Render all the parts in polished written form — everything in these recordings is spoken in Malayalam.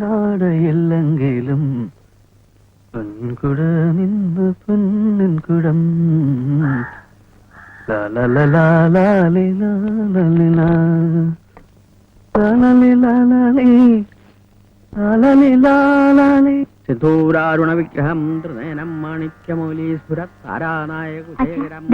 നാടയെല്ലെങ്കിലും പൊൻകുട നിന്ന് പൊന്നിൻകുടം സിന്ദൂരാരുണ വിഗ്രഹം ത്രിനയനം മാണിക്യമൗലീസ്ഫുരത്താരാനായകുശേഖരം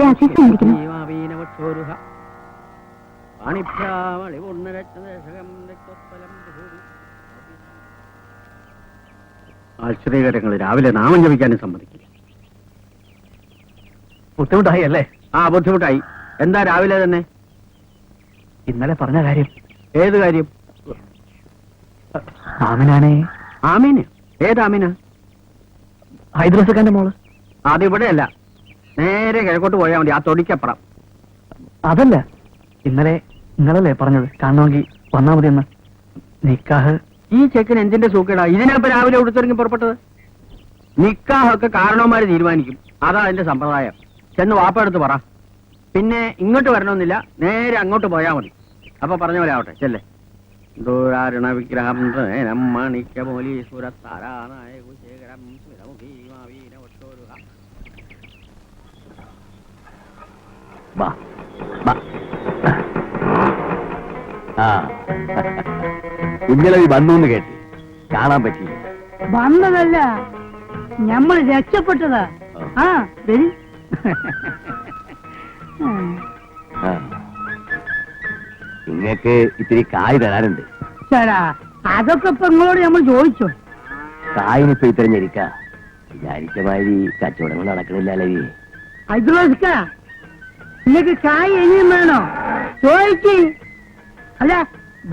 ആശ്ചര്യകരങ്ങൾ രാവിലെ നാമം ജപിക്കാനും സമ്മതിക്കില്ല. ബുദ്ധിമുട്ടായി അല്ലേ? ആ, ബുദ്ധിമുട്ടായി. എന്താ രാവിലെ തന്നെ? ഇന്നലെ പറഞ്ഞ കാര്യം. ഏത് കാര്യം? ആമിനാണേ. ആമീന്? ഏതാമീന? ഹൈദ്രോസക്കാന്റെ മോള്. അതിവിടെയല്ല, നേരെ കിഴക്കോട്ട് പോയാൽ മതി, ആ തൊടിക്കപ്പുറം. അതല്ല, നിങ്ങളല്ലേ പറഞ്ഞത് കാണണമെങ്കിൽ വന്നാ മതി എന്ന്. നിക്കാഹ്. ഈ ചെക്കൻ എന്തിന്റെ സൂക്കേടാ ഇതിനപ്പോ രാവിലെ ഉടുത്തിറങ്ങി പുറപ്പെട്ടത്? നിക്കാഹൊക്കെ കാരണവന്മാര് തീരുമാനിക്കും, അതാ അതിന്റെ സമ്പ്രദായം. ചെന്ന് വാപ്പ എടുത്ത് പറ. പിന്നെ ഇങ്ങോട്ട് വരണമെന്നില്ല, നേരെ അങ്ങോട്ട് പോയാ മതി. അപ്പൊ പറഞ്ഞ പോലെ ആവട്ടെ, ചെല്ലേ. ദൂരാരുണ വിഗ്രഹം ഇന്നലെ വന്നു കേട്ട് കാണാൻ പറ്റില്ല. വന്നതല്ല, ഞമ്മൾ രക്ഷപ്പെട്ടതാ. ആ വരി. നിങ്ങക്ക് ഇത്തിരി കായ് തരാനുണ്ട്. ചേടാ, അതൊക്കെ ഇപ്പൊ നിങ്ങളോട് നമ്മൾ ചോദിച്ചോ? കായിനിപ്പോ ഇത്തിരഞ്ഞിരിക്ക വിചാരിച്ച മാതിരി കച്ചവടങ്ങൾ നടക്കണില്ലല്ലേ. ഹൈദ്രോസിക്ക, നിങ്ങക്ക് കായ് ഇനിയും വേണോ? ചോദിക്ക്. അല്ല,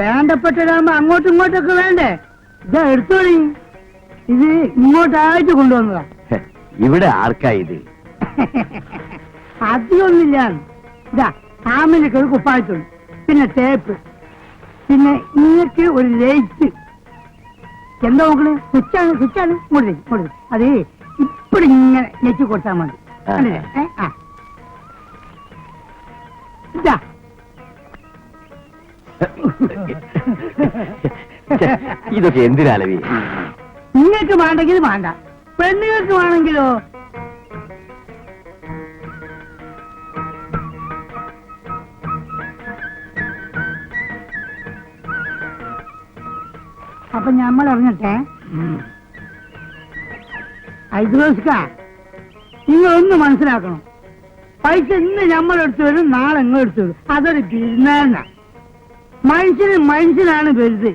വേണ്ടപ്പെട്ടതാകുമ്പോ അങ്ങോട്ടും ഇങ്ങോട്ടൊക്കെ വേണ്ടേ? ഇതാ എടുത്തോളി. ഇത് ഇങ്ങോട്ടായിട്ട് കൊണ്ടുവന്നതാ. ഇവിടെ ആർക്കാ ഇത്? അധികമൊന്നുമില്ല. ഇതാ ആമിനൊക്കെ ഒരു കുപ്പായത്തുള്ളൂ, പിന്നെ ടേപ്പ്, പിന്നെ ഇങ്ങക്ക് ഒരു ലൈറ്റ്. എന്താ നോക്കണേ? സ്വിച്ചാണ്. ഇങ്ങോട്ട് അതേ ഇപ്പഴും ഇങ്ങനെ നെറ്റി കൊടുത്താൽ മതി. ഇതാ ഇതൊക്കെ എന്തിനാലവി? നിങ്ങൾക്ക് വേണ്ടെങ്കിൽ വേണ്ട, പെണ്ണുങ്ങൾക്ക് വേണമെങ്കിലോ? അപ്പൊ നമ്മൾ അറിഞ്ഞിട്ടെ. ഹൈദ്രോസിക്ക, നിങ്ങളൊന്ന് മനസ്സിലാക്കണം. പൈസ ഇന്ന് നമ്മളെടുത്ത് വരും, നാളെ എടുത്തു വരും. അതൊരു ബിസിനസ്സാ. മനുഷ്യനാണ് വലുത്.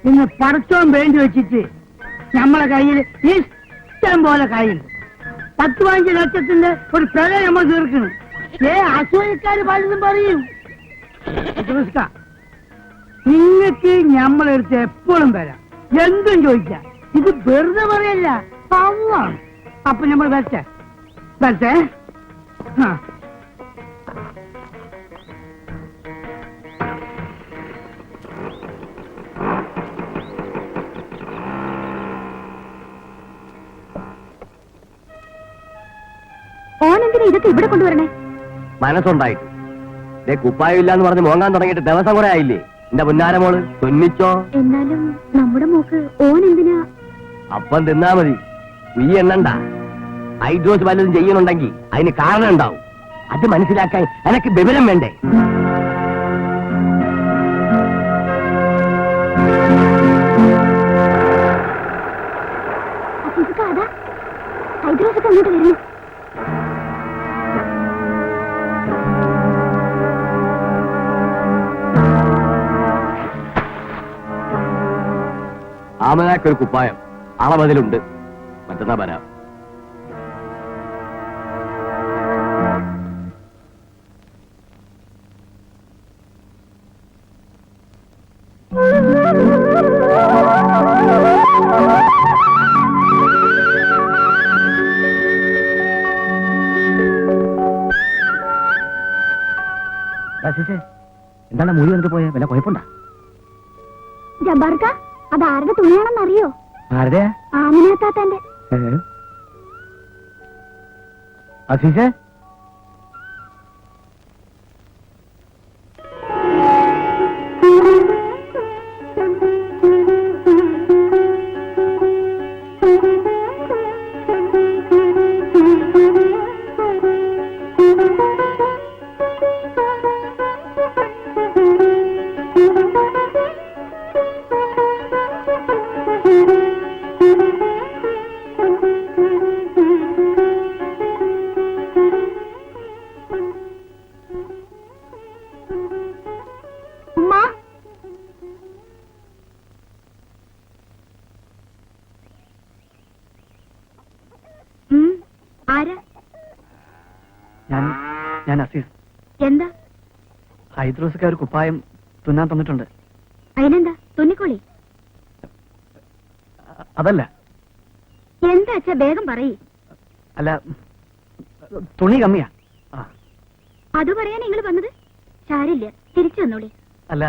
ഇന്ന് പടച്ചോൻ വേണ്ടി വെച്ചിട്ട് നമ്മളെ കയ്യിൽ ഇഷ്ടം പോലെ കയ്യിൽ 10-15 ലക്ഷത്തിന്റെ ഒരു പെല നമ്മൾ തീർക്കണം. അസൂയക്കാര് പലതും പറയും. നിങ്ങൾക്ക് നമ്മളെടുത്ത് എപ്പോഴും വരാം, എന്തും ചോദിക്കാം. ഇത് വെറുതെ പറയല്ല, പവാണ്. അപ്പൊ നമ്മൾ വരട്ടെ. ഓനെന്തിനാ ഇതൊക്കെ ഇവിടെ കൊണ്ടുവരണേ? മനസ്സുണ്ടായിട്ട്. കുപ്പായില്ല എന്ന് പറഞ്ഞ് മോങ്ങാൻ തുടങ്ങിയിട്ട് ദിവസം കുറെ ആയില്ലേ? എന്റെ പുന്നാരമോള് തുന്നിച്ചോ. എന്നാലും നമ്മുടെ മോക്ക് ഓൻ എന്തിനാ? അപ്പം തിന്നാ മതി, ഈ എണ്ണണ്ട. ഹൈഡ്രോസ് വല്ലതും ചെയ്യുന്നുണ്ടെങ്കിൽ അതിന് കാരണം ഉണ്ടാവും. അത് മനസ്സിലാക്കാൻ എനക്ക് വിവരം വേണ്ടേ? ഹൈദ്രോസൊക്കെ അങ്ങോട്ട് വരുന്നു. ആമനാക്കൊരു കുപ്പായം അളവതിലുണ്ട്. മറ്റന്നാ വരാം. എന്താണ് മൂലി വന്നിട്ട് പോയ വല്ല കുഴപ്പമുണ്ടാ? ജബ്ബാർക്ക, അത് ആരുടെ തുണിയാണെന്നറിയോ? ആരുടെ? ആമിനാത്താത്തന്റെ. അസീസേ, ആരാ? ഞാൻ അസീസ്. എന്താ? ഹൈദ്രോസൊക്കെ ഒരു കുപ്പായം തുന്നാൻ തന്നിട്ടുണ്ട്. അതിനെന്താ? തുന്നിക്കോളി. അതല്ല. എന്താ അച്ഛാ, വേഗം പറയ്. അല്ല, തുണി കമ്മിയാ. അത് പറയാൻ നിങ്ങൾ വന്നത്? സാരില്ല, തിരിച്ചു വന്നോളി. അല്ല,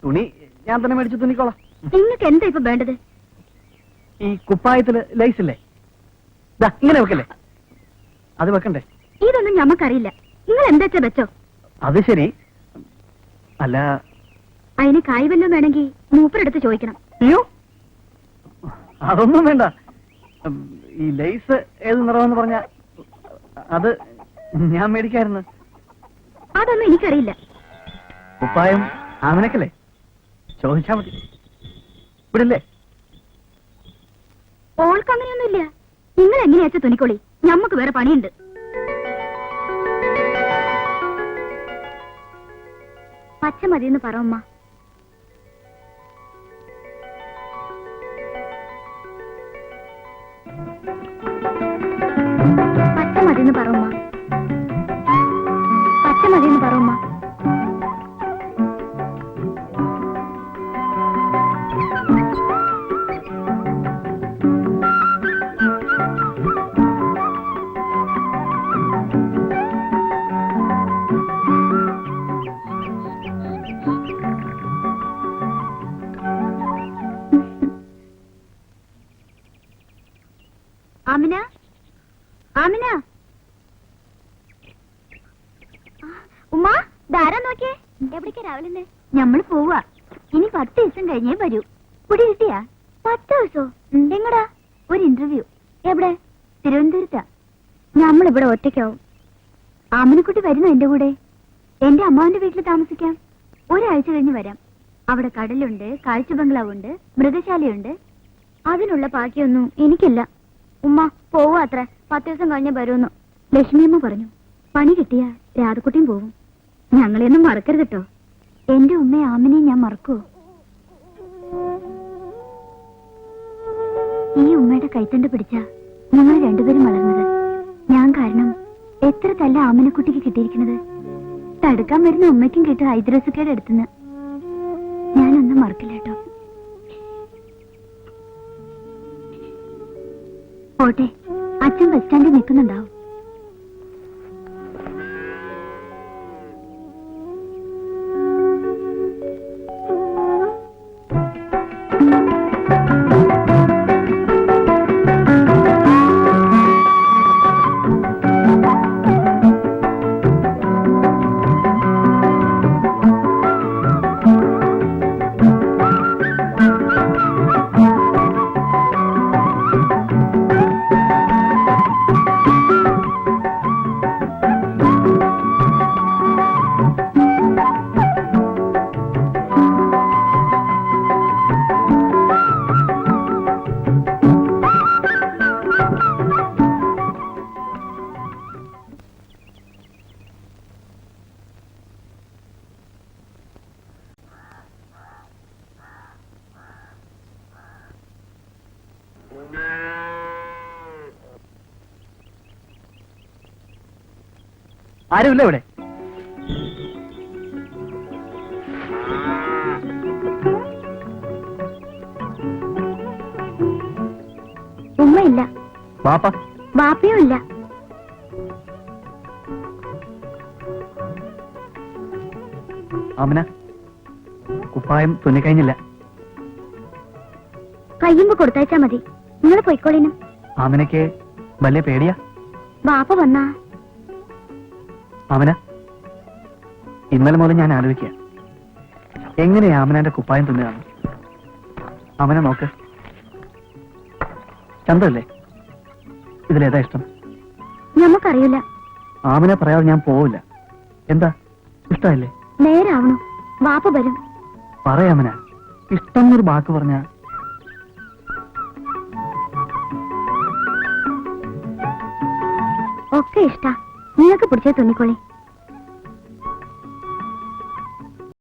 തുണി ഞാൻ തന്നെ മേടിച്ച് തുന്നിക്കോളാം. നിങ്ങൾക്ക് എന്താ ഇപ്പൊ വേണ്ടത്? ഈ കുപ്പായത്തില് ലൈസ് ഇല്ലേ? ഇങ്ങനെ വെക്കല്ലേ? അത് വെക്കണ്ടേ? ഇതൊന്നും ഞമ്മക്കറിയില്ല. നിങ്ങൾ എന്താ വെച്ചോ. അത് ശരി. അല്ല, അതിന് കായ് വല്ലതും വേണമെങ്കിൽ മൂപ്പരെടുത്ത് ചോദിക്കണം. അയ്യോ, അതൊന്നും വേണ്ട. ഈ ലൈസ് ഏത് നിറമെന്ന് പറഞ്ഞ അത് ഞാൻ മേടിക്കായിരുന്നു. അതൊന്നും എനിക്കറിയില്ല. കുപ്പായം ആമനക്കല്ലേ? ചോദിച്ചാ മതി. ഇവിടില്ലേ? ഓൾക്ക് അങ്ങനെയൊന്നുമില്ല. നിങ്ങൾ എങ്ങനെയാച്ച തുണിക്കോളി, ഞമ്മക്ക് വേറെ പണിയുണ്ട്. പച്ച മതിയെന്ന് പറ ഉമ്മ. പച്ച മതിയെന്ന് പറ ഉമ്മ. പച്ച മതിയെന്ന് പറ ഉമ്മ. ആമിന, ആമിന. ഉമ്മ, ധാരാ നോക്കിയേ. എവിടേക്കാ രാവിലെ? ഞമ്മള് പോവാ. ഇനി 10 ദിവസം കഴിഞ്ഞേ വരൂ. കുടി കിട്ടിയാ? 10 ദിവസോ? എങ്ങടാ? ഒരു ഇന്റർവ്യൂ. എവിടെ? തിരുവനന്തപുരത്താ. ഞമ്മളിവിടെ ഒറ്റയ്ക്കാവും. ആമിനക്കുട്ടി വരുന്നു എന്റെ കൂടെ. എന്റെ അമ്മാവന്റെ വീട്ടിൽ താമസിക്കാം. ഒരാഴ്ച കഴിഞ്ഞ് വരാം. അവിടെ കടലുണ്ട്, കാഴ്ച ബംഗ്ലാവുണ്ട്, മൃഗശാലയുണ്ട്. അതിനുള്ള ബാക്കിയൊന്നും എനിക്കില്ല. ഉമ്മ പോവാ അത്ര. 10 ദിവസം കഴിഞ്ഞേ വരുമെന്നു ലക്ഷ്മിയമ്മ പറഞ്ഞു. പണി കിട്ടിയ രാധക്കുട്ടിയും പോവും. ഞങ്ങളെയൊന്നും മറക്കരുത് കേട്ടോ. എന്റെ ഉമ്മയെ ആമിനെയും ഞാൻ മറക്കുവോ? ഈ ഉമ്മയുടെ കൈത്തണ്ട് പിടിച്ച ഞങ്ങൾ രണ്ടുപേരും വളർന്നത്. ഞാൻ കാരണം എത്ര തല്ല ആമിനക്കുട്ടിക്ക് കിട്ടിയിരിക്കുന്നത്. തടുക്കാൻ വരുന്ന ഉമ്മയ്ക്കും കിട്ടും ഹൈദ്രോസക്കയുടെ അടുത്തുനിന്ന്. ഞാനൊന്നും മറക്കില്ല കേട്ടോ. പോട്ടെ, അച്ഛൻ ബസ് സ്റ്റാൻഡിൽ നിൽക്കുന്നുണ്ടാവും. ആരുമില്ല ഇവിടെ? ഉമ്മയില്ല. വാപ്പ? വാപ്പയും ഇല്ല. ആമന, കുപ്പായം തുന്നിക്കഴിഞ്ഞില്ല. കയ്യുമ്പോ കൊടുത്തയച്ചാ മതി. നിങ്ങൾ പൊയ്ക്കോളിനും. ആമനക്ക് വലിയ പേടിയാ? വാപ്പ വന്നാ? ആമന, ഇന്നലെ മുതൽ ഞാൻ ആലോചിക്കുക, എങ്ങനെയാ ആമനന്റെ കുപ്പായം തുന്നുകയാണ്? ആമന നോക്ക്, ചന്തല്ലേ? ഇതിലേതാ ഇഷ്ടം? ഞമ്മക്കറിയില്ല. ആമന പറയാതെ ഞാൻ പോവില്ല. എന്താ, ഇഷ്ടമല്ലേ? നേരാവണു. വാപ്പ വരും. പറയാമന, ഇഷ്ടം എന്നൊരു വാക്ക് പറഞ്ഞ. ഒക്കെ ഇഷ്ടാ. നിങ്ങൾക്ക് പിടിച്ച തുന്നിക്കോളി.